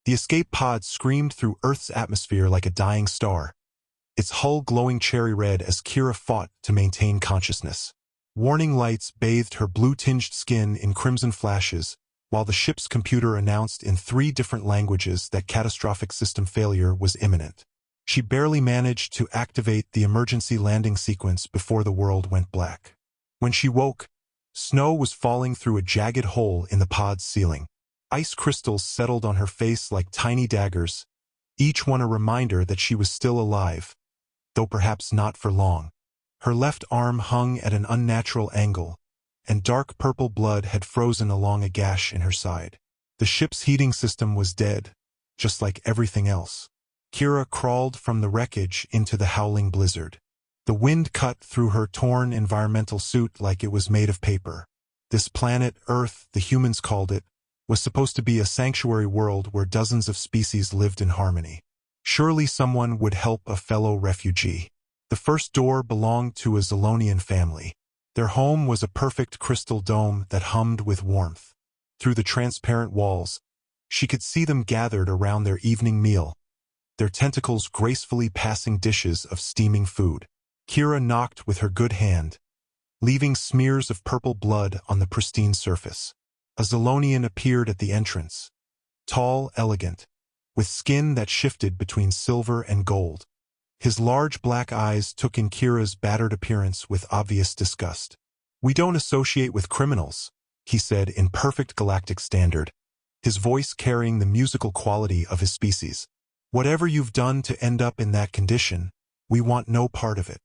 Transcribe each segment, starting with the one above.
The escape pod screamed through Earth's atmosphere like a dying star, its hull glowing cherry red as Kira fought to maintain consciousness. Warning lights bathed her blue-tinged skin in crimson flashes, while the ship's computer announced in 3 different languages that catastrophic system failure was imminent. She barely managed to activate the emergency landing sequence before the world went black. When she woke, snow was falling through a jagged hole in the pod's ceiling. Ice crystals settled on her face like tiny daggers, each one a reminder that she was still alive, though perhaps not for long. Her left arm hung at an unnatural angle, and dark purple blood had frozen along a gash in her side. The ship's heating system was dead, just like everything else. Kira crawled from the wreckage into the howling blizzard. The wind cut through her torn environmental suit like it was made of paper. This planet, Earth, the humans called it, was supposed to be a sanctuary world where dozens of species lived in harmony. Surely someone would help a fellow refugee. The first door belonged to a Zolonian family. Their home was a perfect crystal dome that hummed with warmth. Through the transparent walls, she could see them gathered around their evening meal, their tentacles gracefully passing dishes of steaming food. Kira knocked with her good hand, leaving smears of purple blood on the pristine surface. A Zolonian appeared at the entrance, tall, elegant, with skin that shifted between silver and gold. His large black eyes took in Kira's battered appearance with obvious disgust. "We don't associate with criminals," he said in perfect galactic standard, his voice carrying the musical quality of his species. "Whatever you've done to end up in that condition, we want no part of it."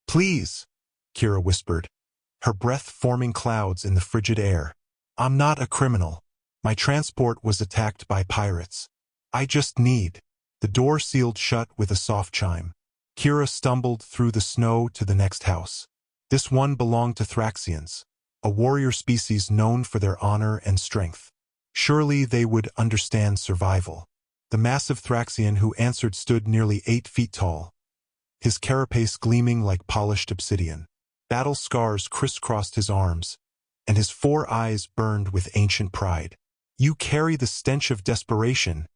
"Please," Kira whispered, her breath forming clouds in the frigid air. "I'm not a criminal. My transport was attacked by pirates. I just need—" The door sealed shut with a soft chime. Kira stumbled through the snow to the next house. This one belonged to Thraxians, a warrior species known for their honor and strength. Surely they would understand survival. The massive Thraxian who answered stood nearly 8 feet tall, his carapace gleaming like polished obsidian. Battle scars crisscrossed his arms, and his 4 eyes burned with ancient pride. "You carry the stench of desperation,"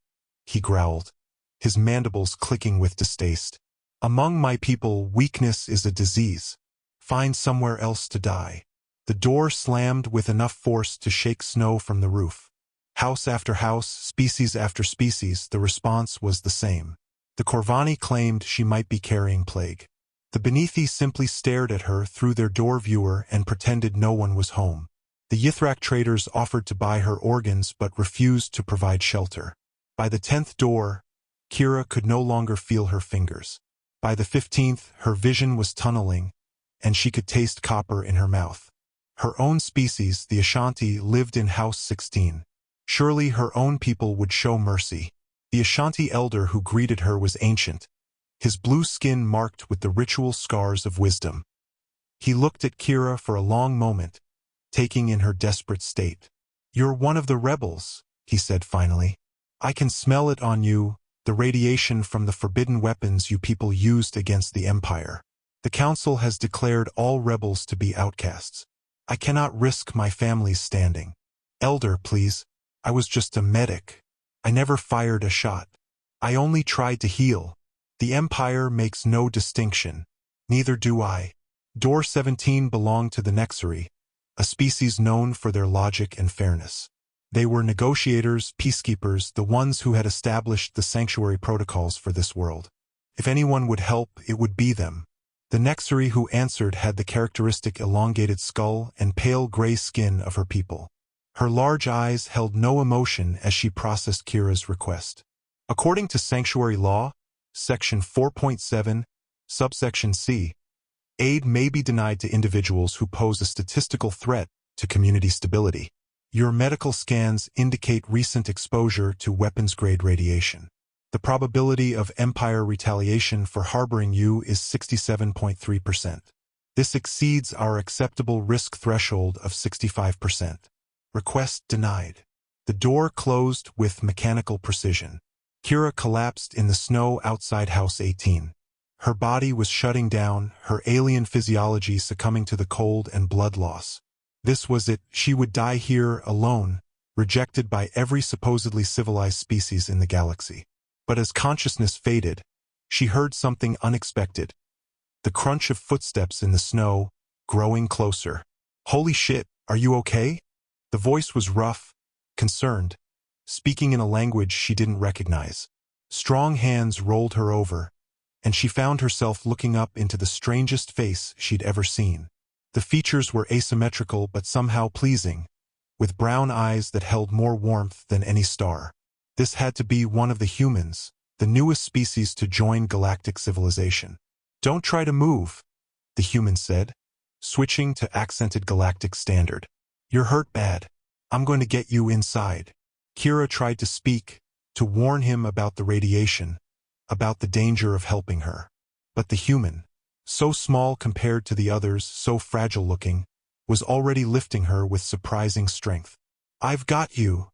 he growled, his mandibles clicking with distaste. "Among my people, weakness is a disease. Find somewhere else to die." The door slammed with enough force to shake snow from the roof. House after house, species after species, the response was the same. The Corvani claimed she might be carrying plague. The Beneathi simply stared at her through their door viewer and pretended no one was home. The Yithrak traders offered to buy her organs but refused to provide shelter. By the 10th door, Kira could no longer feel her fingers. By the 15th, her vision was tunneling, and she could taste copper in her mouth. Her own species, the Ashanti, lived in House 16. Surely her own people would show mercy. The Ashanti elder who greeted her was ancient, his blue skin marked with the ritual scars of wisdom. He looked at Kira for a long moment, taking in her desperate state. "You're one of the rebels," he said finally. "I can smell it on you, the radiation from the forbidden weapons you people used against the Empire. The Council has declared all rebels to be outcasts. I cannot risk my family's standing. Elder, please. I was just a medic. I never fired a shot. I only tried to heal. The Empire makes no distinction. Neither do I." Door 17 belonged to the Nexari, a species known for their logic and fairness. They were negotiators, peacekeepers, the ones who had established the sanctuary protocols for this world. If anyone would help, it would be them. The Nexari who answered had the characteristic elongated skull and pale gray skin of her people. Her large eyes held no emotion as she processed Kira's request. According to sanctuary law, Section 4.7, subsection C, aid may be denied to individuals who pose a statistical threat to community stability. Your medical scans indicate recent exposure to weapons-grade radiation. The probability of Empire retaliation for harboring you is 67.3%. This exceeds our acceptable risk threshold of 65%. Request denied. The door closed with mechanical precision. Kira collapsed in the snow outside House 18. Her body was shutting down, her alien physiology succumbing to the cold and blood loss. This was it. She would die here alone, rejected by every supposedly civilized species in the galaxy. But as consciousness faded, she heard something unexpected. The crunch of footsteps in the snow, growing closer. "Holy shit, are you okay?" The voice was rough, concerned, speaking in a language she didn't recognize. Strong hands rolled her over, and she found herself looking up into the strangest face she'd ever seen. The features were asymmetrical but somehow pleasing, with brown eyes that held more warmth than any star. This had to be one of the humans, the newest species to join galactic civilization. "Don't try to move," the human said, switching to accented galactic standard. "You're hurt bad. I'm going to get you inside." Kira tried to speak, to warn him about the radiation, about the danger of helping her. But the human, so small compared to the others, so fragile-looking, was already lifting her with surprising strength. "I've got you,"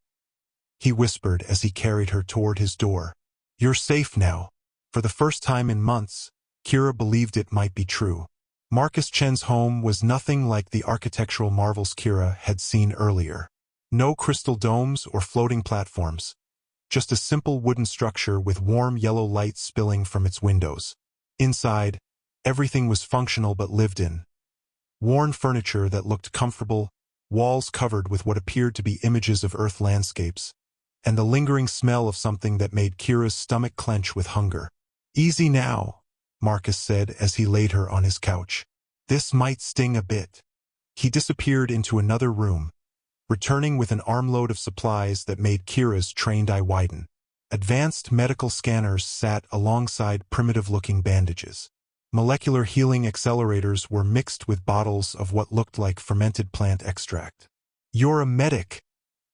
he whispered as he carried her toward his door. "You're safe now." For the first time in months, Kira believed it might be true. Marcus Chen's home was nothing like the architectural marvels Kira had seen earlier. No crystal domes or floating platforms, just a simple wooden structure with warm yellow light spilling from its windows. Inside, everything was functional but lived in. Worn furniture that looked comfortable, walls covered with what appeared to be images of Earth landscapes, and the lingering smell of something that made Kira's stomach clench with hunger. "Easy now," Marcus said as he laid her on his couch. "This might sting a bit." He disappeared into another room, returning with an armload of supplies that made Kira's trained eye widen. Advanced medical scanners sat alongside primitive-looking bandages. Molecular healing accelerators were mixed with bottles of what looked like fermented plant extract. "You're a medic,"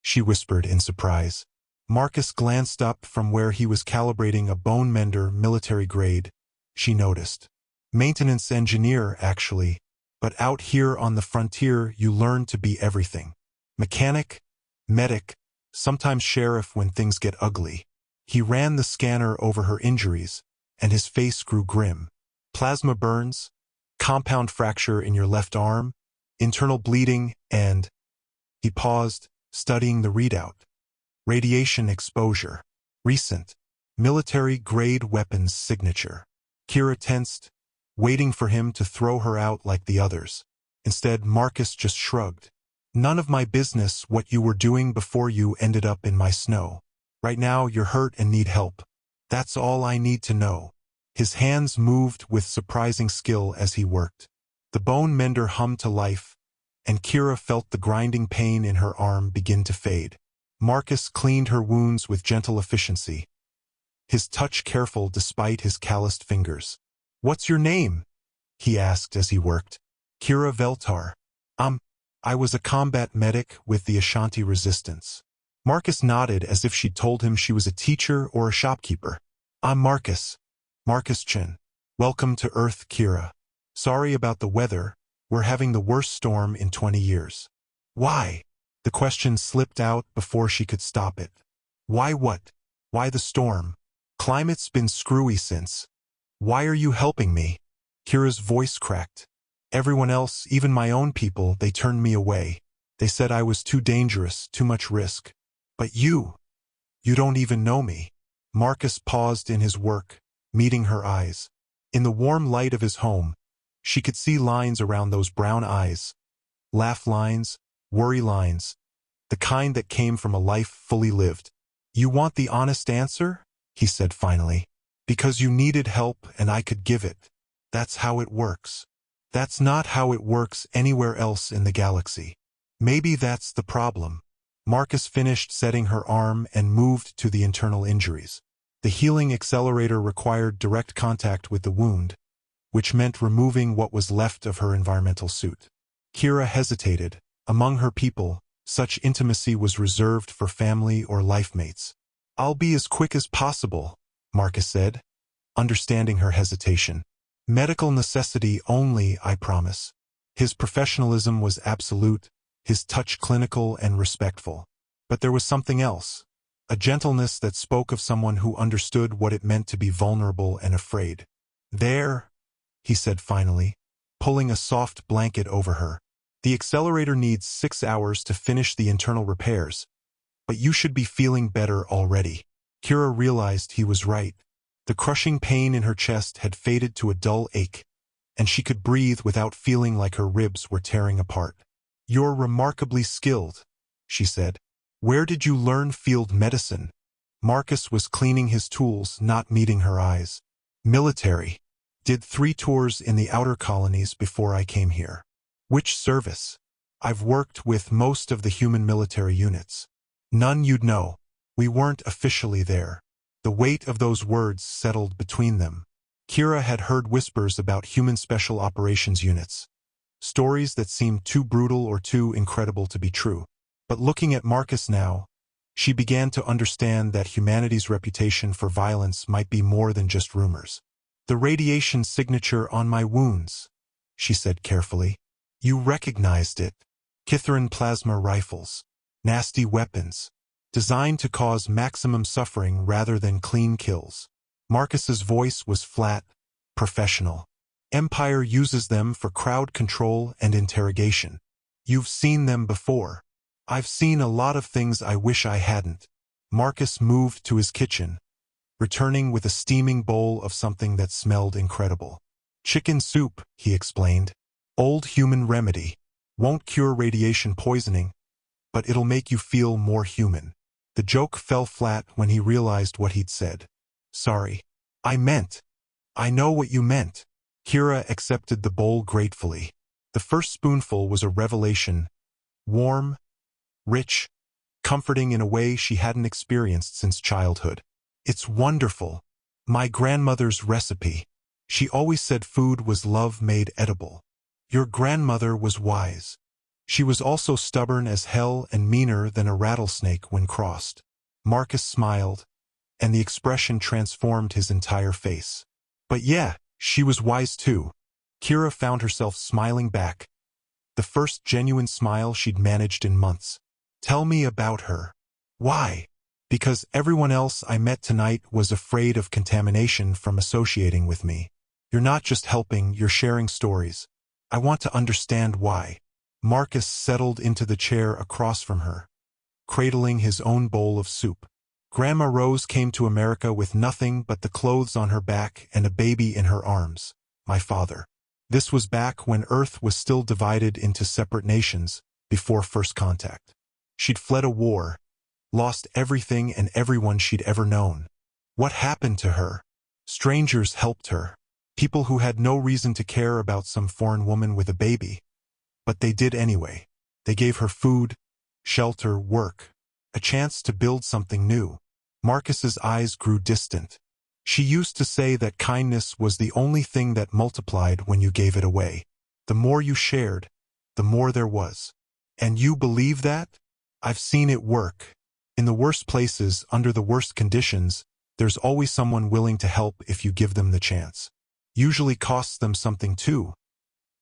she whispered in surprise. Marcus glanced up from where he was calibrating a bone mender military grade. She noticed. "Maintenance engineer, actually. But out here on the frontier you learn to be everything. Mechanic, medic, sometimes sheriff when things get ugly." He ran the scanner over her injuries, and his face grew grim. "Plasma burns, compound fracture in your left arm, internal bleeding, and..." He paused, studying the readout. "Radiation exposure. Recent. Military-grade weapons signature." Kira tensed, waiting for him to throw her out like the others. Instead, Marcus just shrugged. "None of my business what you were doing before you ended up in my snow. Right now you're hurt and need help. That's all I need to know." His hands moved with surprising skill as he worked. The bone mender hummed to life, and Kira felt the grinding pain in her arm begin to fade. Marcus cleaned her wounds with gentle efficiency, his touch careful despite his calloused fingers. "What's your name?" he asked as he worked. "Kira Veltar. I was a combat medic with the Ashanti Resistance." Marcus nodded as if she'd told him she was a teacher or a shopkeeper. "I'm Marcus Chen. Welcome to Earth, Kira. Sorry about the weather, we're having the worst storm in 20 years. "Why?" The question slipped out before she could stop it. "Why what? Why the storm? Climate's been screwy since. Why are you helping me?" Kira's voice cracked. "Everyone else, even my own people, they turned me away. They said I was too dangerous, too much risk. But you don't even know me." Marcus paused in his work, meeting her eyes. In the warm light of his home, she could see lines around those brown eyes. Laugh lines, worry lines, the kind that came from a life fully lived. "You want the honest answer?" he said finally. "Because you needed help and I could give it. That's how it works." "That's not how it works anywhere else in the galaxy." "Maybe that's the problem." Marcus finished setting her arm and moved to the internal injuries. The healing accelerator required direct contact with the wound, which meant removing what was left of her environmental suit. Kira hesitated. Among her people, such intimacy was reserved for family or life mates. "I'll be as quick as possible," Marcus said, understanding her hesitation. "Medical necessity only, I promise." His professionalism was absolute, his touch clinical and respectful. But there was something else, a gentleness that spoke of someone who understood what it meant to be vulnerable and afraid. "There," he said finally, pulling a soft blanket over her. "The accelerator needs 6 hours to finish the internal repairs, But you should be feeling better already. Kira realized he was right. The crushing pain in her chest had faded to a dull ache, and she could breathe without feeling like her ribs were tearing apart. "You're remarkably skilled," she said. "Where did you learn field medicine?" Marcus was cleaning his tools, not meeting her eyes. "Military. Did 3 tours in the outer colonies before I came here." "Which service?" "I've worked with most of the human military units." "None you'd know. We weren't officially there." The weight of those words settled between them. Kira had heard whispers about human special operations units, stories that seemed too brutal or too incredible to be true. But looking at Marcus now, she began to understand that humanity's reputation for violence might be more than just rumors. "The radiation signature on my wounds," she said carefully. "You recognized it. Kithran plasma rifles. Nasty weapons, designed to cause maximum suffering rather than clean kills." Marcus's voice was flat, professional. "Empire uses them for crowd control and interrogation. You've seen them before." "I've seen a lot of things I wish I hadn't." Marcus moved to his kitchen, returning with a steaming bowl of something that smelled incredible. "Chicken soup," he explained. "Old human remedy. Won't cure radiation poisoning, but it'll make you feel more human." The joke fell flat when he realized what he'd said. "Sorry. I know what you meant." Kira accepted the bowl gratefully. The first spoonful was a revelation, warm, rich, comforting in a way she hadn't experienced since childhood. "It's wonderful. My grandmother's recipe. She always said food was love made edible." "Your grandmother was wise. She was also stubborn as hell and meaner than a rattlesnake when crossed." Marcus smiled, and the expression transformed his entire face. "But yeah, she was wise too." Kira found herself smiling back, the first genuine smile she'd managed in months. "Tell me about her." "Why?" "Because everyone else I met tonight was afraid of contamination from associating with me. You're not just helping, you're sharing stories. I want to understand why." Marcus settled into the chair across from her, cradling his own bowl of soup. "Grandma Rose came to America with nothing but the clothes on her back and a baby in her arms. My father. This was back when Earth was still divided into separate nations, before first contact. She'd fled a war, lost everything and everyone she'd ever known. What happened to her? Strangers helped her. People who had no reason to care about some foreign woman with a baby. But they did anyway. They gave her food, shelter, work, a chance to build something new." Marcus's eyes grew distant. "She used to say that kindness was the only thing that multiplied when you gave it away. The more you shared, the more there was." "And you believe that?" "I've seen it work. In the worst places, under the worst conditions, there's always someone willing to help if you give them the chance. Usually costs them something too,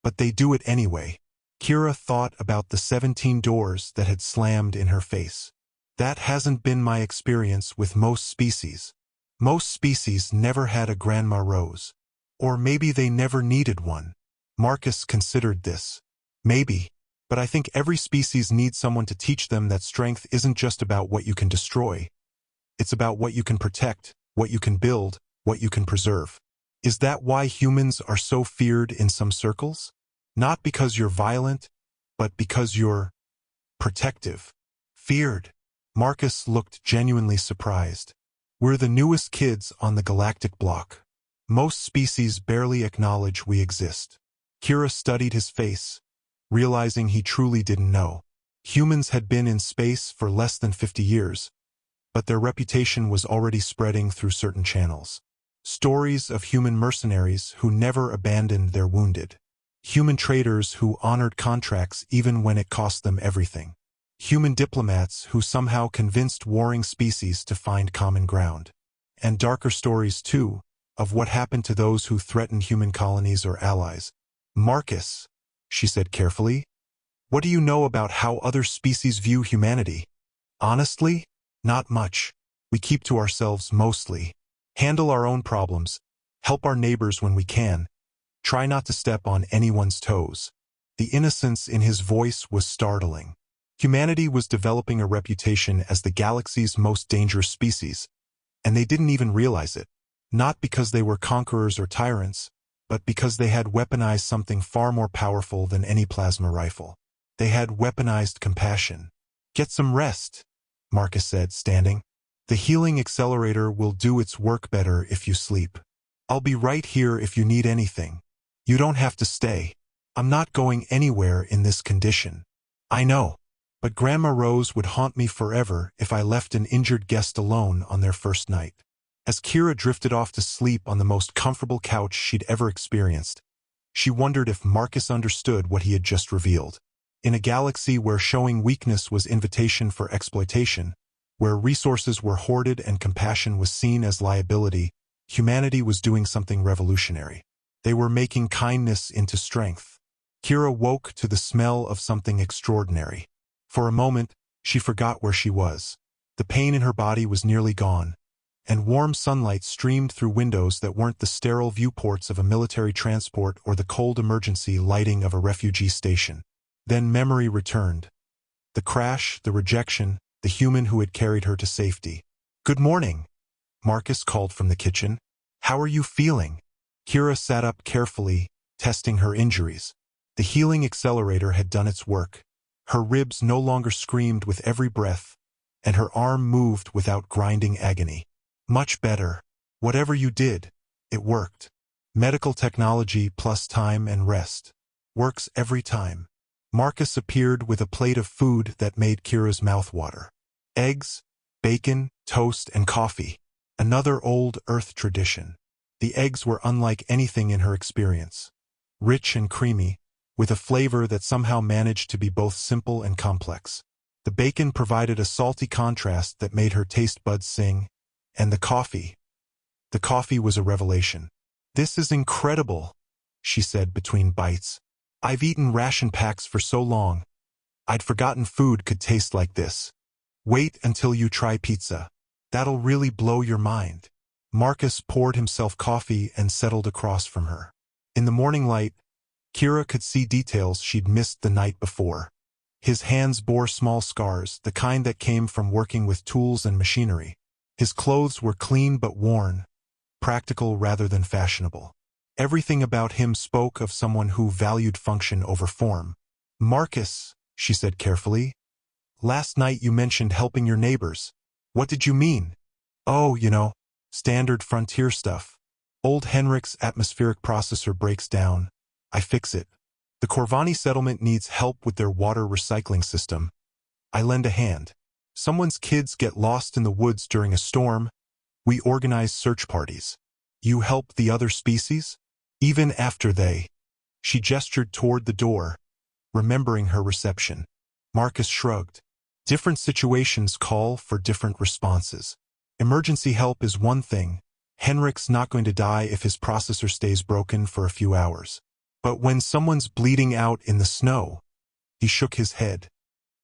but they do it anyway." Kira thought about the 17 doors that had slammed in her face. "That hasn't been my experience with most species. Most species never had a Grandma Rose. Or maybe they never needed one." Marcus considered this. "Maybe. But I think every species needs someone to teach them that strength isn't just about what you can destroy. It's about what you can protect, what you can build, what you can preserve." "Is that why humans are so feared in some circles? Not because you're violent, but because you're protective." "Feared?" Marcus looked genuinely surprised. "We're the newest kids on the galactic block. Most species barely acknowledge we exist." Kira studied his face, realizing he truly didn't know. Humans had been in space for less than 50 years, but their reputation was already spreading through certain channels. Stories of human mercenaries who never abandoned their wounded. Human traders who honored contracts even when it cost them everything. Human diplomats who somehow convinced warring species to find common ground. And darker stories, too, of what happened to those who threatened human colonies or allies. "Marcus," she said carefully, "what do you know about how other species view humanity?" "Honestly, not much. We keep to ourselves mostly. Handle our own problems, help our neighbors when we can, try not to step on anyone's toes." The innocence in his voice was startling. Humanity was developing a reputation as the galaxy's most dangerous species, and they didn't even realize it. Not because they were conquerors or tyrants, but because they had weaponized something far more powerful than any plasma rifle. They had weaponized compassion. "Get some rest," Marcus said, standing. "The healing accelerator will do its work better if you sleep. I'll be right here if you need anything. You don't have to stay. I'm not going anywhere in this condition." "I know. But Grandma Rose would haunt me forever if I left an injured guest alone on their first night." As Kira drifted off to sleep on the most comfortable couch she'd ever experienced, she wondered if Marcus understood what he had just revealed. In a galaxy where showing weakness was invitation for exploitation, where resources were hoarded and compassion was seen as liability, humanity was doing something revolutionary. They were making kindness into strength. Kira woke to the smell of something extraordinary. For a moment, she forgot where she was. The pain in her body was nearly gone, and warm sunlight streamed through windows that weren't the sterile viewports of a military transport or the cold emergency lighting of a refugee station. Then memory returned. The crash, the rejection, the human who had carried her to safety. "Good morning," Marcus called from the kitchen. "How are you feeling?" Kira sat up carefully, testing her injuries. The healing accelerator had done its work. Her ribs no longer screamed with every breath, and her arm moved without grinding agony. "Much better. Whatever you did, it worked. Medical technology plus time and rest. Works every time." Marcus appeared with a plate of food that made Kira's mouth water. Eggs, bacon, toast, and coffee. Another old Earth tradition. The eggs were unlike anything in her experience. Rich and creamy, with a flavor that somehow managed to be both simple and complex. The bacon provided a salty contrast that made her taste buds sing, and the coffee was a revelation. "This is incredible," she said between bites. "I've eaten ration packs for so long. I'd forgotten food could taste like this. Wait until you try pizza. That'll really blow your mind." Marcus poured himself coffee and settled across from her. In the morning light, Kira could see details she'd missed the night before. His hands bore small scars, the kind that came from working with tools and machinery. His clothes were clean but worn, practical rather than fashionable. Everything about him spoke of someone who valued function over form. "Marcus," she said carefully, "last night you mentioned helping your neighbors. What did you mean?" "Oh, standard frontier stuff. Old Henrik's atmospheric processor breaks down. I fix it. The Corvani settlement needs help with their water recycling system. I lend a hand. Someone's kids get lost in the woods during a storm. We organize search parties. You help the other species? Even after they..." She gestured toward the door, remembering her reception. Marcus shrugged. Different situations call for different responses. Emergency help is one thing. Henrik's not going to die if his processor stays broken for a few hours. But when someone's bleeding out in the snow, he shook his head.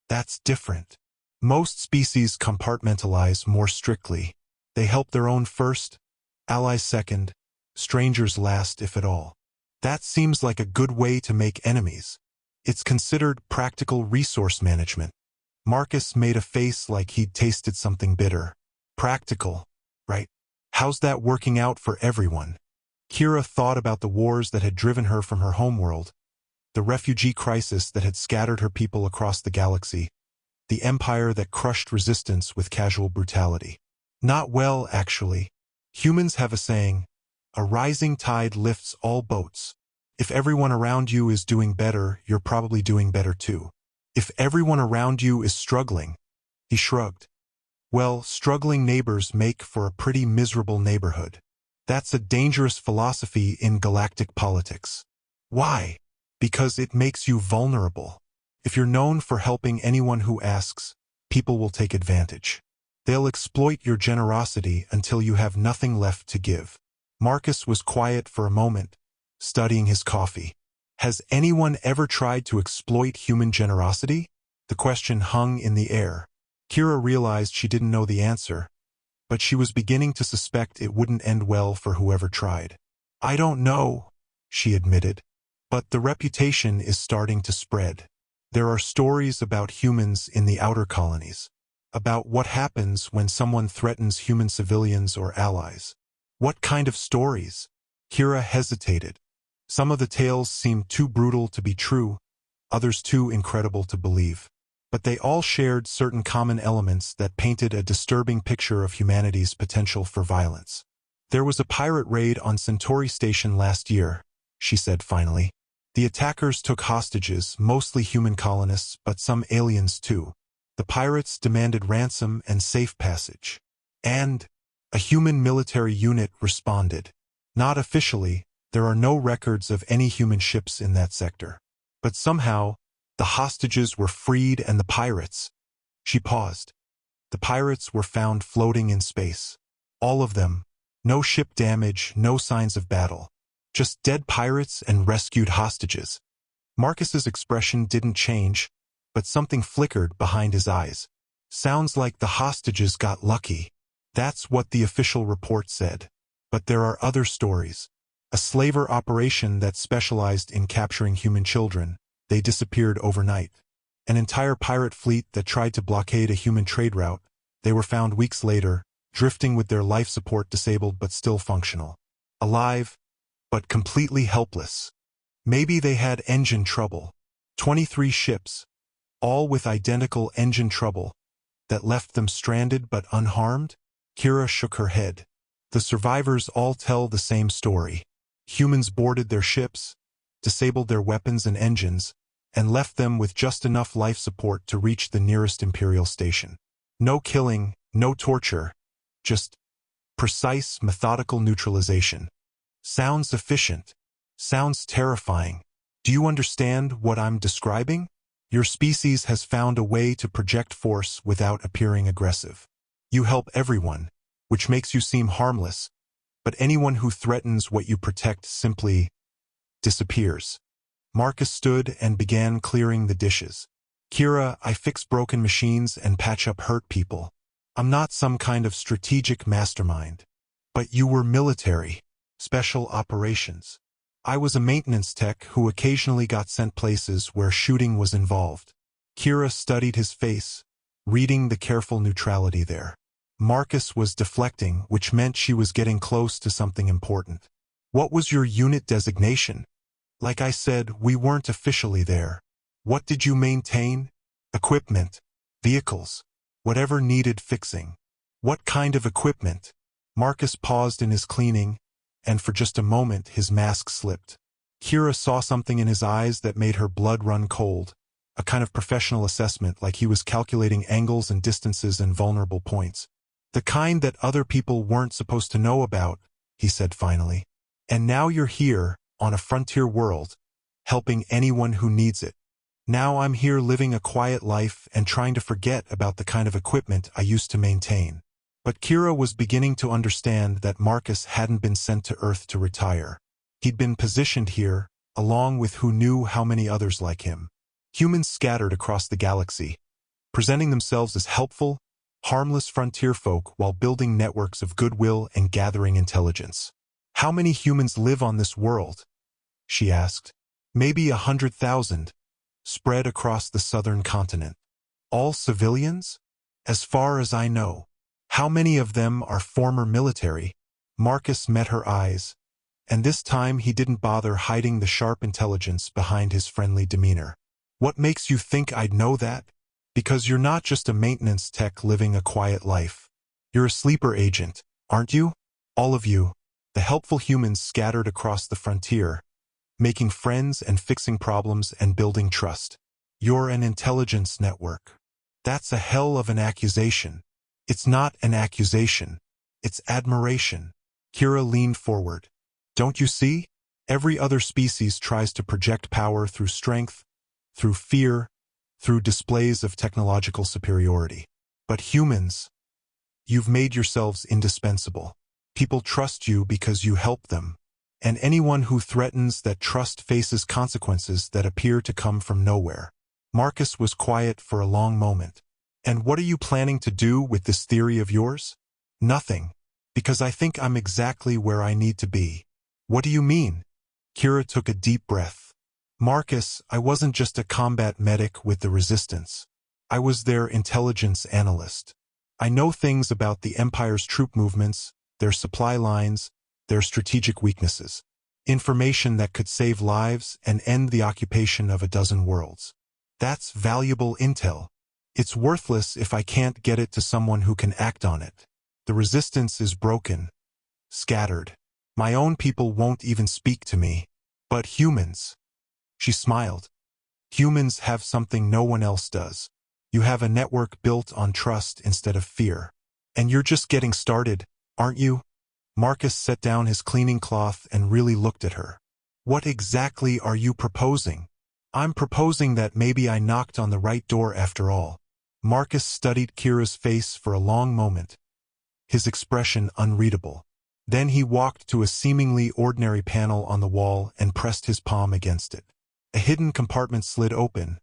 That's different. Most species compartmentalize more strictly. They help their own first, allies second, strangers last if at all. That seems like a good way to make enemies. It's considered practical resource management. Marcus made a face like he'd tasted something bitter. Practical, right? How's that working out for everyone? Kira thought about the wars that had driven her from her homeworld, the refugee crisis that had scattered her people across the galaxy, the empire that crushed resistance with casual brutality. Not well, actually. Humans have a saying, "A rising tide lifts all boats." If everyone around you is doing better, you're probably doing better too. If everyone around you is struggling, he shrugged. Well, struggling neighbors make for a pretty miserable neighborhood. That's a dangerous philosophy in galactic politics. Why? Because it makes you vulnerable. If you're known for helping anyone who asks, people will take advantage. They'll exploit your generosity until you have nothing left to give. Marcus was quiet for a moment, studying his coffee. Has anyone ever tried to exploit human generosity? The question hung in the air. Kira realized she didn't know the answer, but she was beginning to suspect it wouldn't end well for whoever tried. "I don't know," she admitted, "but the reputation is starting to spread." There are stories about humans in the outer colonies, about what happens when someone threatens human civilians or allies. What kind of stories? Kira hesitated. Some of the tales seemed too brutal to be true, others too incredible to believe. But they all shared certain common elements that painted a disturbing picture of humanity's potential for violence. There was a pirate raid on Centauri Station last year, she said finally. The attackers took hostages, mostly human colonists, but some aliens too. The pirates demanded ransom and safe passage. And a human military unit responded. Not officially, there are no records of any human ships in that sector. But somehow, the hostages were freed and the pirates. She paused. The pirates were found floating in space. All of them. No ship damage, no signs of battle. Just dead pirates and rescued hostages. Marcus's expression didn't change, but something flickered behind his eyes. Sounds like the hostages got lucky. That's what the official report said. But there are other stories. A slaver operation that specialized in capturing human children. They disappeared overnight. An entire pirate fleet that tried to blockade a human trade route. They were found weeks later, drifting with their life support disabled but still functional. Alive, but completely helpless. Maybe they had engine trouble. 23 ships, all with identical engine trouble, that left them stranded but unharmed? Kira shook her head. The survivors all tell the same story. Humans boarded their ships, disabled their weapons and engines, and left them with just enough life support to reach the nearest Imperial station. No killing, no torture, just precise, methodical neutralization. Sounds efficient. Sounds terrifying. Do you understand what I'm describing? Your species has found a way to project force without appearing aggressive. You help everyone, which makes you seem harmless, but anyone who threatens what you protect simply disappears. Marcus stood and began clearing the dishes. Kira, I fix broken machines and patch up hurt people. I'm not some kind of strategic mastermind. But you were military. Special operations. I was a maintenance tech who occasionally got sent places where shooting was involved. Kira studied his face, reading the careful neutrality there. Marcus was deflecting, which meant she was getting close to something important. What was your unit designation? Like I said, we weren't officially there. What did you maintain? Equipment. Vehicles. Whatever needed fixing. What kind of equipment? Marcus paused in his cleaning, and for just a moment his mask slipped. Kira saw something in his eyes that made her blood run cold, a kind of professional assessment like he was calculating angles and distances and vulnerable points. The kind that other people weren't supposed to know about, he said finally. And now you're here, on a frontier world, helping anyone who needs it. Now I'm here living a quiet life and trying to forget about the kind of equipment I used to maintain. But Kira was beginning to understand that Marcus hadn't been sent to Earth to retire. He'd been positioned here, along with who knew how many others like him. Humans scattered across the galaxy, presenting themselves as helpful, harmless frontier folk while building networks of goodwill and gathering intelligence. How many humans live on this world? She asked. Maybe 100,000, spread across the southern continent. All civilians? As far as I know. How many of them are former military? Marcus met her eyes, and this time he didn't bother hiding the sharp intelligence behind his friendly demeanor. What makes you think I'd know that? Because you're not just a maintenance tech living a quiet life. You're a sleeper agent, aren't you? All of you, the helpful humans scattered across the frontier, making friends and fixing problems and building trust. You're an intelligence network. That's a hell of an accusation. It's not an accusation. It's admiration. Kira leaned forward. Don't you see? Every other species tries to project power through strength, through fear, through displays of technological superiority. But humans, you've made yourselves indispensable. People trust you because you help them. And anyone who threatens that trust faces consequences that appear to come from nowhere. Marcus was quiet for a long moment. And what are you planning to do with this theory of yours? Nothing, because I think I'm exactly where I need to be. What do you mean? Kira took a deep breath. Marcus, I wasn't just a combat medic with the Resistance. I was their intelligence analyst. I know things about the Empire's troop movements, their supply lines, their strategic weaknesses. Information that could save lives and end the occupation of a dozen worlds. That's valuable intel. It's worthless if I can't get it to someone who can act on it. The Resistance is broken, scattered. My own people won't even speak to me. But humans. She smiled. Humans have something no one else does. You have a network built on trust instead of fear. And you're just getting started, aren't you? Marcus set down his cleaning cloth and really looked at her. What exactly are you proposing? I'm proposing that maybe I knocked on the right door after all. Marcus studied Kira's face for a long moment, his expression unreadable. Then he walked to a seemingly ordinary panel on the wall and pressed his palm against it. A hidden compartment slid open,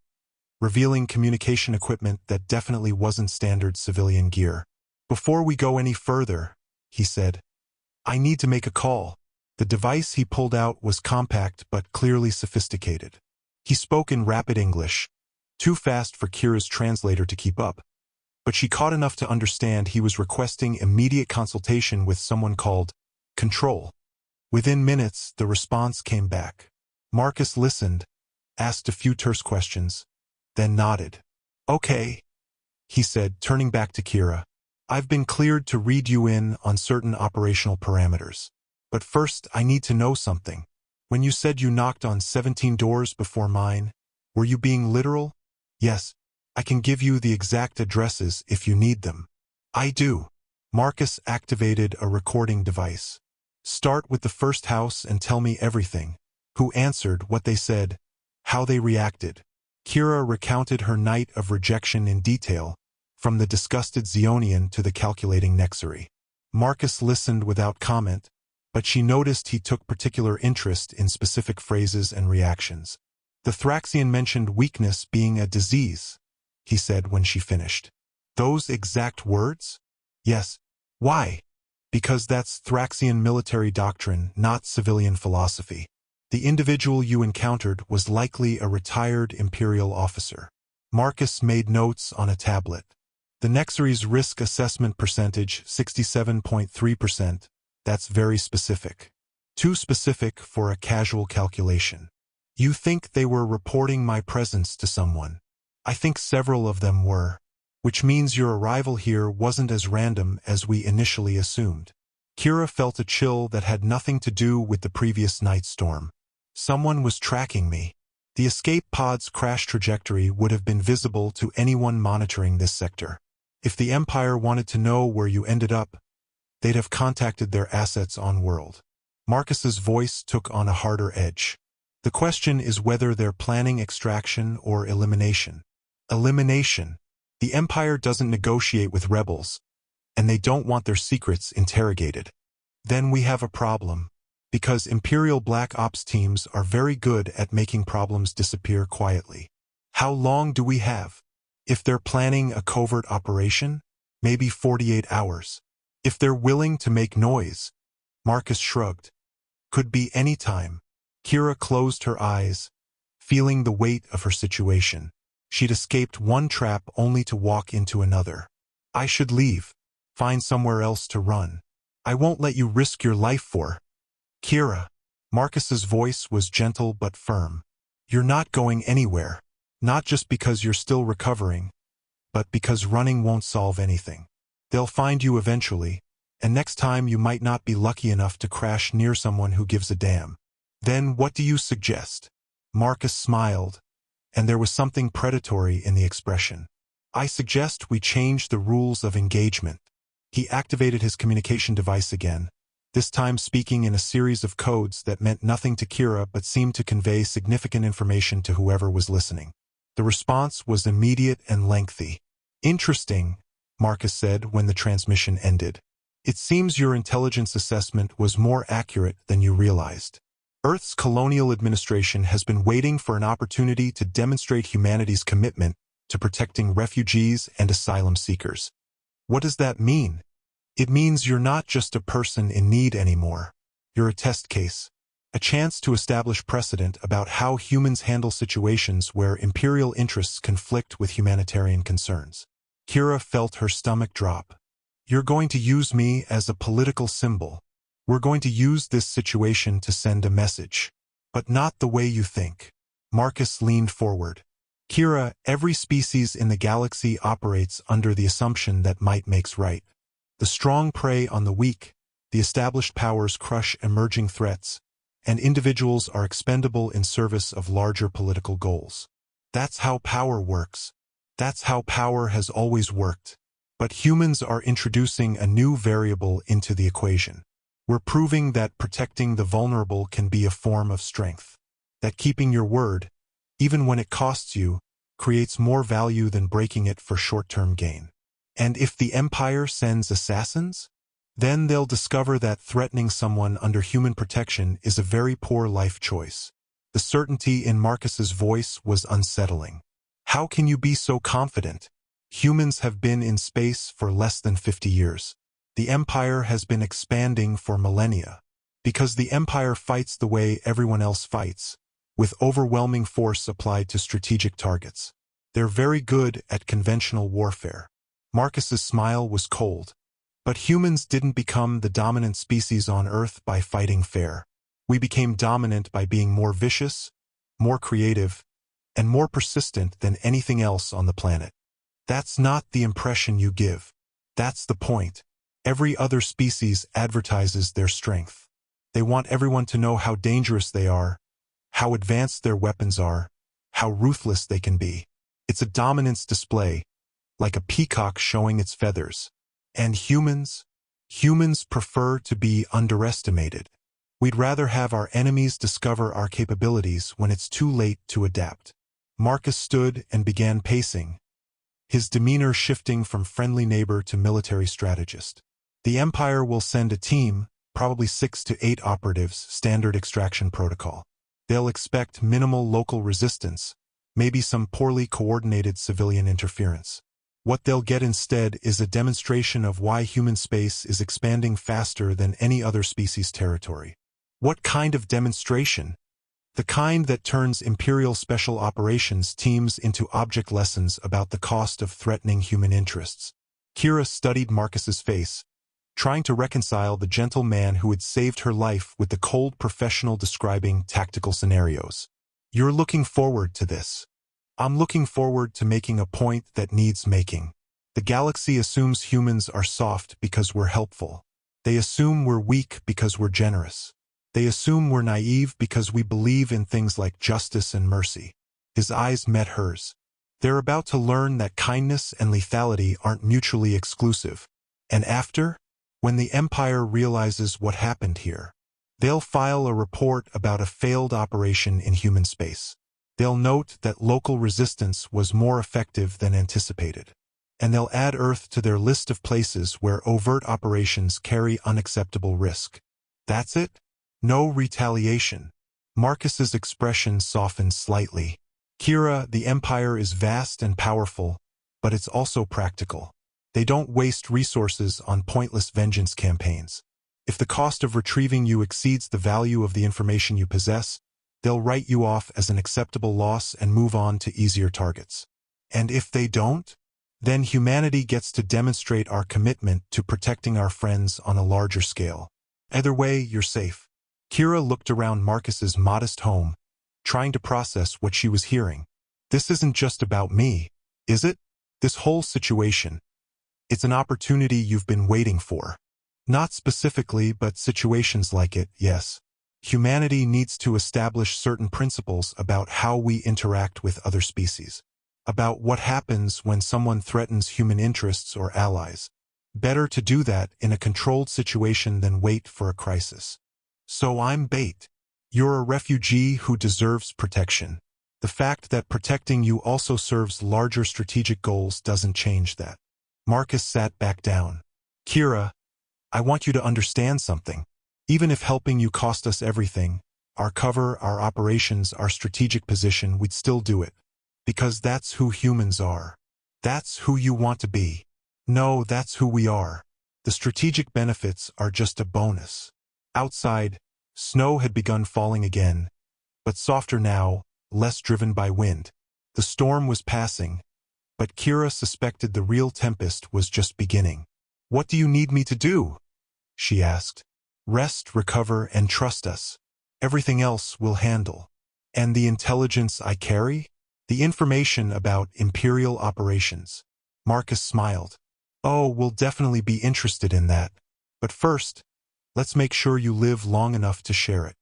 revealing communication equipment that definitely wasn't standard civilian gear. Before we go any further, he said, I need to make a call. The device he pulled out was compact but clearly sophisticated. He spoke in rapid English, too fast for Kira's translator to keep up, but she caught enough to understand he was requesting immediate consultation with someone called Control. Within minutes, the response came back. Marcus listened, asked a few terse questions, then nodded. Okay, he said, turning back to Kira. I've been cleared to read you in on certain operational parameters. But first, I need to know something. When you said you knocked on 17 doors before mine, were you being literal? Yes. I can give you the exact addresses if you need them. I do. Marcus activated a recording device. Start with the first house and tell me everything. Who answered, what they said, how they reacted. Kira recounted her night of rejection in detail, from the disgusted Zeonian to the calculating Nexari. Marcus listened without comment, but she noticed he took particular interest in specific phrases and reactions. The Thraxian mentioned weakness being a disease, he said when she finished. Those exact words? Yes. Why? Because that's Thraxian military doctrine, not civilian philosophy. The individual you encountered was likely a retired Imperial officer. Marcus made notes on a tablet. The Nexari's risk assessment percentage, 67.3%. That's very specific. Too specific for a casual calculation. You think they were reporting my presence to someone? I think several of them were, which means your arrival here wasn't as random as we initially assumed. Kira felt a chill that had nothing to do with the previous night storm. Someone was tracking me. The escape pod's crash trajectory would have been visible to anyone monitoring this sector. If the Empire wanted to know where you ended up, they'd have contacted their assets on world. Marcus's voice took on a harder edge. The question is whether they're planning extraction or elimination. Elimination. The Empire doesn't negotiate with rebels, and they don't want their secrets interrogated. Then we have a problem, because Imperial Black Ops teams are very good at making problems disappear quietly. How long do we have? If they're planning a covert operation, maybe 48 hours. If they're willing to make noise, Marcus shrugged. Could be any time. Kira closed her eyes, feeling the weight of her situation. She'd escaped one trap only to walk into another. I should leave. Find somewhere else to run. I won't let you risk your life for. Kira. Marcus's voice was gentle but firm. You're not going anywhere. Not just because you're still recovering, but because running won't solve anything. They'll find you eventually, and next time you might not be lucky enough to crash near someone who gives a damn. Then what do you suggest? Marcus smiled, and there was something predatory in the expression. I suggest we change the rules of engagement. He activated his communication device again, this time speaking in a series of codes that meant nothing to Kira but seemed to convey significant information to whoever was listening. The response was immediate and lengthy. Interesting, Marcus said when the transmission ended. It seems your intelligence assessment was more accurate than you realized. Earth's colonial administration has been waiting for an opportunity to demonstrate humanity's commitment to protecting refugees and asylum seekers. What does that mean? It means you're not just a person in need anymore. You're a test case. A chance to establish precedent about how humans handle situations where imperial interests conflict with humanitarian concerns. Kira felt her stomach drop. You're going to use me as a political symbol. We're going to use this situation to send a message. But not the way you think. Marcus leaned forward. Kira, every species in the galaxy operates under the assumption that might makes right. The strong prey on the weak, the established powers crush emerging threats, and individuals are expendable in service of larger political goals. That's how power works. That's how power has always worked. But humans are introducing a new variable into the equation. We're proving that protecting the vulnerable can be a form of strength. That keeping your word, even when it costs you, creates more value than breaking it for short-term gain. And if the Empire sends assassins, then they'll discover that threatening someone under human protection is a very poor life choice. The certainty in Marcus's voice was unsettling. How can you be so confident? Humans have been in space for less than 50 years. The Empire has been expanding for millennia. Because the Empire fights the way everyone else fights, with overwhelming force applied to strategic targets. They're very good at conventional warfare. Marcus's smile was cold. But humans didn't become the dominant species on Earth by fighting fair. We became dominant by being more vicious, more creative, and more persistent than anything else on the planet. That's not the impression you give. That's the point. Every other species advertises their strength. They want everyone to know how dangerous they are, how advanced their weapons are, how ruthless they can be. It's a dominance display, like a peacock showing its feathers. And humans prefer to be underestimated. We'd rather have our enemies discover our capabilities when it's too late to adapt. Marcus stood and began pacing, his demeanor shifting from friendly neighbor to military strategist. The Empire will send a team, probably 6 to 8 operatives, standard extraction protocol. They'll expect minimal local resistance, maybe some poorly coordinated civilian interference. What they'll get instead is a demonstration of why human space is expanding faster than any other species' territory. What kind of demonstration? The kind that turns Imperial Special Operations teams into object lessons about the cost of threatening human interests. Kira studied Marcus's face, trying to reconcile the gentle man who had saved her life with the cold professional describing tactical scenarios. You're looking forward to this. I'm looking forward to making a point that needs making. The galaxy assumes humans are soft because we're helpful. They assume we're weak because we're generous. They assume we're naive because we believe in things like justice and mercy. His eyes met hers. They're about to learn that kindness and lethality aren't mutually exclusive. And after, when the Empire realizes what happened here, they'll file a report about a failed operation in human space. They'll note that local resistance was more effective than anticipated. And they'll add Earth to their list of places where overt operations carry unacceptable risk. That's it? No retaliation. Marcus's expression softened slightly. Kira, the Empire is vast and powerful, but it's also practical. They don't waste resources on pointless vengeance campaigns. If the cost of retrieving you exceeds the value of the information you possess, they'll write you off as an acceptable loss and move on to easier targets. And if they don't, then humanity gets to demonstrate our commitment to protecting our friends on a larger scale. Either way, you're safe. Kira looked around Marcus's modest home, trying to process what she was hearing. This isn't just about me, is it? This whole situation. It's an opportunity you've been waiting for. Not specifically, but situations like it, yes. Humanity needs to establish certain principles about how we interact with other species. About what happens when someone threatens human interests or allies. Better to do that in a controlled situation than wait for a crisis. So I'm bait. You're a refugee who deserves protection. The fact that protecting you also serves larger strategic goals doesn't change that. Marcus sat back down. Kira, I want you to understand something. Even if helping you cost us everything, our cover, our operations, our strategic position, we'd still do it. Because that's who humans are. That's who you want to be. No, that's who we are. The strategic benefits are just a bonus. Outside, Snow had begun falling again, but softer now, less driven by wind. The storm was passing, but Kira suspected the real tempest was just beginning. "What do you need me to do?" she asked. "Rest, recover, and trust us. Everything else we'll handle." "And the intelligence I carry?" "The information about Imperial operations." Marcus smiled. "Oh, we'll definitely be interested in that. But first, let's make sure you live long enough to share it."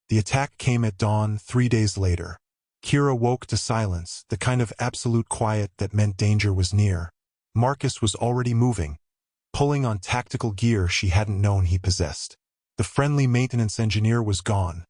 The attack came at dawn 3 days later. Kira woke to silence, the kind of absolute quiet that meant danger was near. Marcus was already moving, pulling on tactical gear she hadn't known he possessed. The friendly maintenance engineer was gone,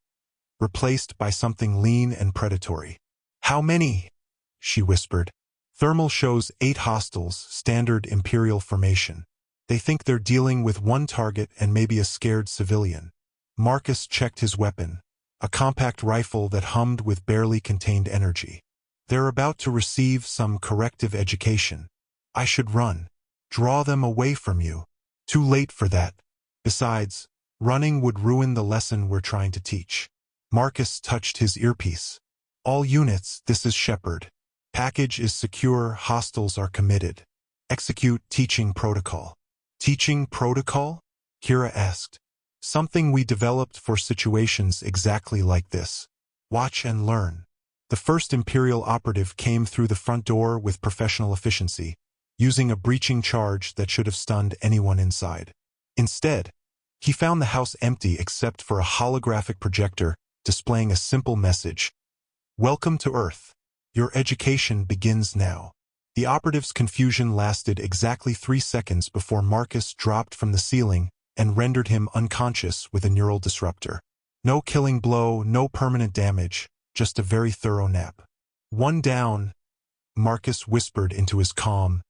replaced by something lean and predatory. "How many?" she whispered. "Thermal shows 8 hostiles, standard Imperial formation. They think they're dealing with one target and maybe a scared civilian." Marcus checked his weapon, a compact rifle that hummed with barely contained energy. "They're about to receive some corrective education. I should run. Draw them away from you." "Too late for that. Besides, running would ruin the lesson we're trying to teach." Marcus touched his earpiece. "All units, this is Shepard. Package is secure, hostiles are committed. Execute teaching protocol." "Teaching protocol?" Kira asked. "Something we developed for situations exactly like this. Watch and learn." The first Imperial operative came through the front door with professional efficiency, using a breaching charge that should have stunned anyone inside. Instead, he found the house empty except for a holographic projector displaying a simple message: "Welcome to Earth. Your education begins now." The operative's confusion lasted exactly 3 seconds before Marcus dropped from the ceiling and rendered him unconscious with a neural disruptor. No killing blow, no permanent damage, just a very thorough nap. "One down," Marcus whispered into his comm.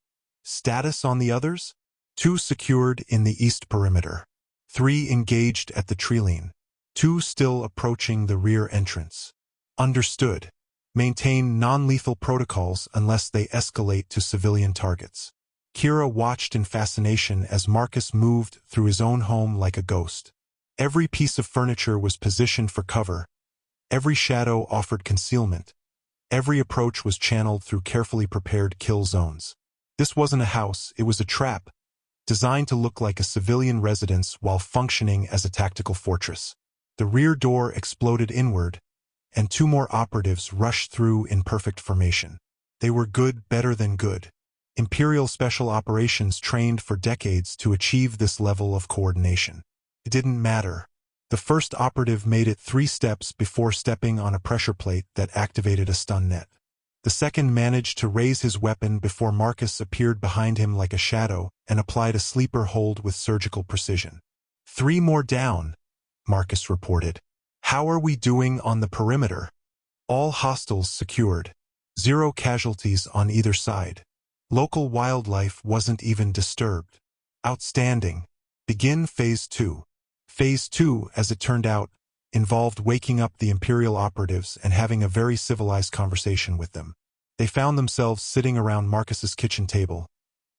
"Status on the others?" 2 secured in the east perimeter. 3 engaged at the treeline. 2 still approaching the rear entrance. "Understood. Maintain non-lethal protocols unless they escalate to civilian targets." Kira watched in fascination as Marcus moved through his own home like a ghost. Every piece of furniture was positioned for cover. Every shadow offered concealment. Every approach was channeled through carefully prepared kill zones. This wasn't a house, it was a trap, designed to look like a civilian residence while functioning as a tactical fortress. The rear door exploded inward, and 2 more operatives rushed through in perfect formation. They were good, better than good. Imperial Special Operations trained for decades to achieve this level of coordination. It didn't matter. The first operative made it 3 steps before stepping on a pressure plate that activated a stun net. The second managed to raise his weapon before Marcus appeared behind him like a shadow and applied a sleeper hold with surgical precision. 3 more down, Marcus reported. "How are we doing on the perimeter?" "All hostiles secured. 0 casualties on either side. Local wildlife wasn't even disturbed." "Outstanding. Begin Phase 2. Phase 2, as it turned out, involved waking up the Imperial operatives and having a very civilized conversation with them. They found themselves sitting around Marcus's kitchen table,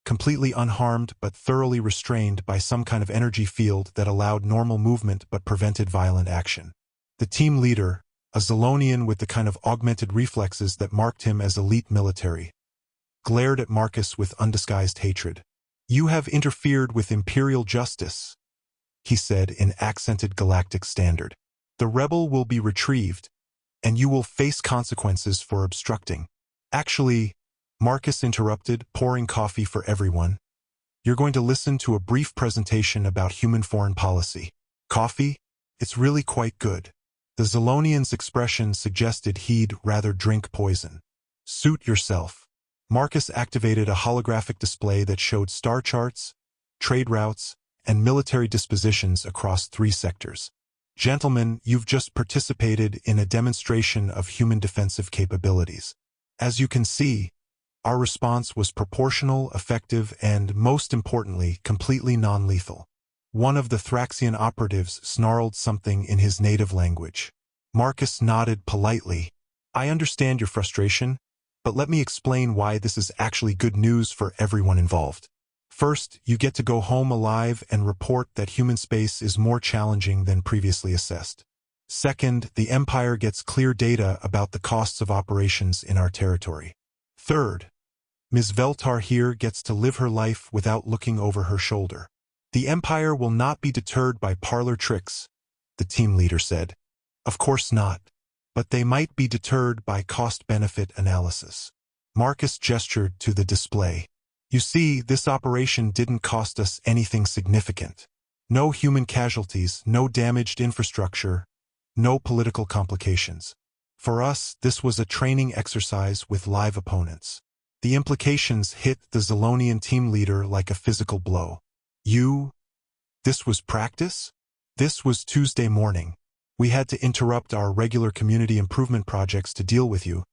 completely unharmed but thoroughly restrained by some kind of energy field that allowed normal movement but prevented violent action. The team leader, a Zolonian with the kind of augmented reflexes that marked him as elite military, glared at Marcus with undisguised hatred. "You have interfered with Imperial justice," he said in accented galactic standard. "The rebel will be retrieved, and you will face consequences for obstructing." "Actually," Marcus interrupted, pouring coffee for everyone, "you're going to listen to a brief presentation about human foreign policy." "Coffee? It's really quite good." The Zolonian's expression suggested he'd rather drink poison. "Suit yourself." Marcus activated a holographic display that showed star charts, trade routes, and military dispositions across 3 sectors. "Gentlemen, you've just participated in a demonstration of human defensive capabilities. As you can see, our response was proportional, effective, and, most importantly, completely non-lethal." One of the Thraxian operatives snarled something in his native language. Marcus nodded politely. "I understand your frustration, but let me explain why this is actually good news for everyone involved. First, you get to go home alive and report that human space is more challenging than previously assessed. Second, the Empire gets clear data about the costs of operations in our territory. Third, Ms. Veltar here gets to live her life without looking over her shoulder. The Empire will not be deterred by parlor tricks, the team leader said. Of course not. But they might be deterred by cost-benefit analysis. Marcus gestured to the display. You see, this operation didn't cost us anything significant. No human casualties, no damaged infrastructure, no political complications. For us, this was a training exercise with live opponents. The implications hit the Zilonian team leader like a physical blow. This was practice? This was Tuesday morning. We had to interrupt our regular community improvement projects to deal with you.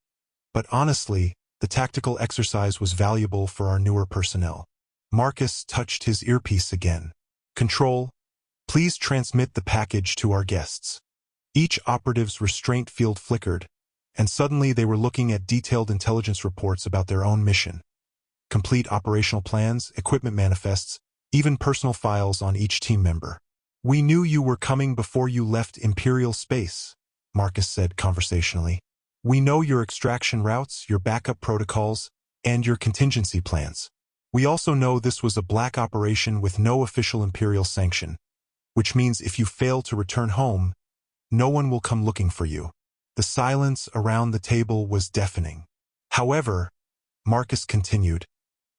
But honestly, the tactical exercise was valuable for our newer personnel. Marcus touched his earpiece again. Control, please transmit the package to our guests. Each operative's restraint field flickered, and suddenly they were looking at detailed intelligence reports about their own mission. Complete operational plans, equipment manifests, even personal files on each team member. We knew you were coming before you left Imperial space, Marcus said conversationally. We know your extraction routes, your backup protocols, and your contingency plans. We also know this was a black operation with no official Imperial sanction, which means if you fail to return home, no one will come looking for you. The silence around the table was deafening. However, Marcus continued,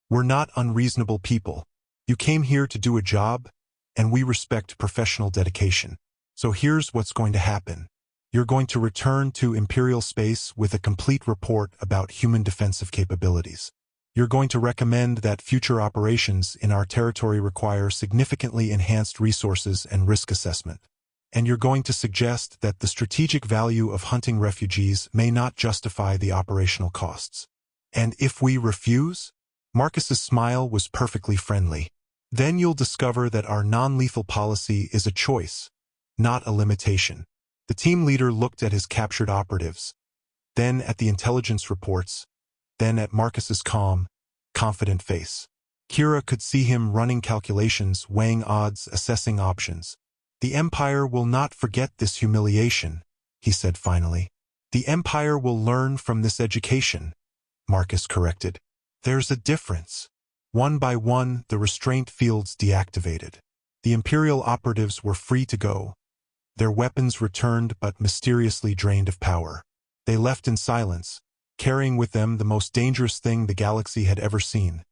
we're not unreasonable people. You came here to do a job, and we respect professional dedication. So here's what's going to happen. You're going to return to Imperial space with a complete report about human defensive capabilities. You're going to recommend that future operations in our territory require significantly enhanced resources and risk assessment. And you're going to suggest that the strategic value of hunting refugees may not justify the operational costs. And if we refuse? Marcus's smile was perfectly friendly. Then you'll discover that our non-lethal policy is a choice, not a limitation. The team leader looked at his captured operatives, then at the intelligence reports, then at Marcus's calm, confident face. Kira could see him running calculations, weighing odds, assessing options. The Empire will not forget this humiliation, he said finally. The Empire will learn from this education, Marcus corrected. There's a difference. One by one, the restraint fields deactivated. The Imperial operatives were free to go. Their weapons returned but mysteriously drained of power. They left in silence, carrying with them the most dangerous thing the galaxy had ever seen.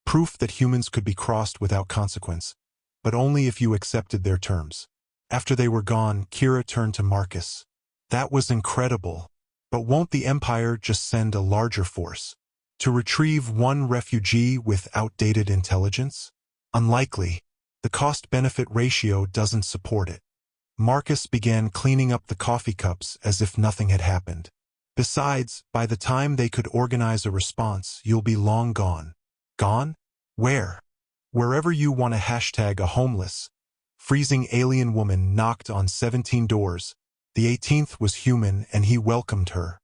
Proof that humans could be crossed without consequence, but only if you accepted their terms. After they were gone, Kira turned to Marcus. That was incredible. But won't the Empire just send a larger force? To retrieve one refugee with outdated intelligence? Unlikely. The cost-benefit ratio doesn't support it. Marcus began cleaning up the coffee cups as if nothing had happened. Besides, by the time they could organize a response, you'll be long gone. Gone? Where? Wherever you want to hashtag a homeless, freezing alien woman knocked on 17 doors. The 18th was human and he welcomed her.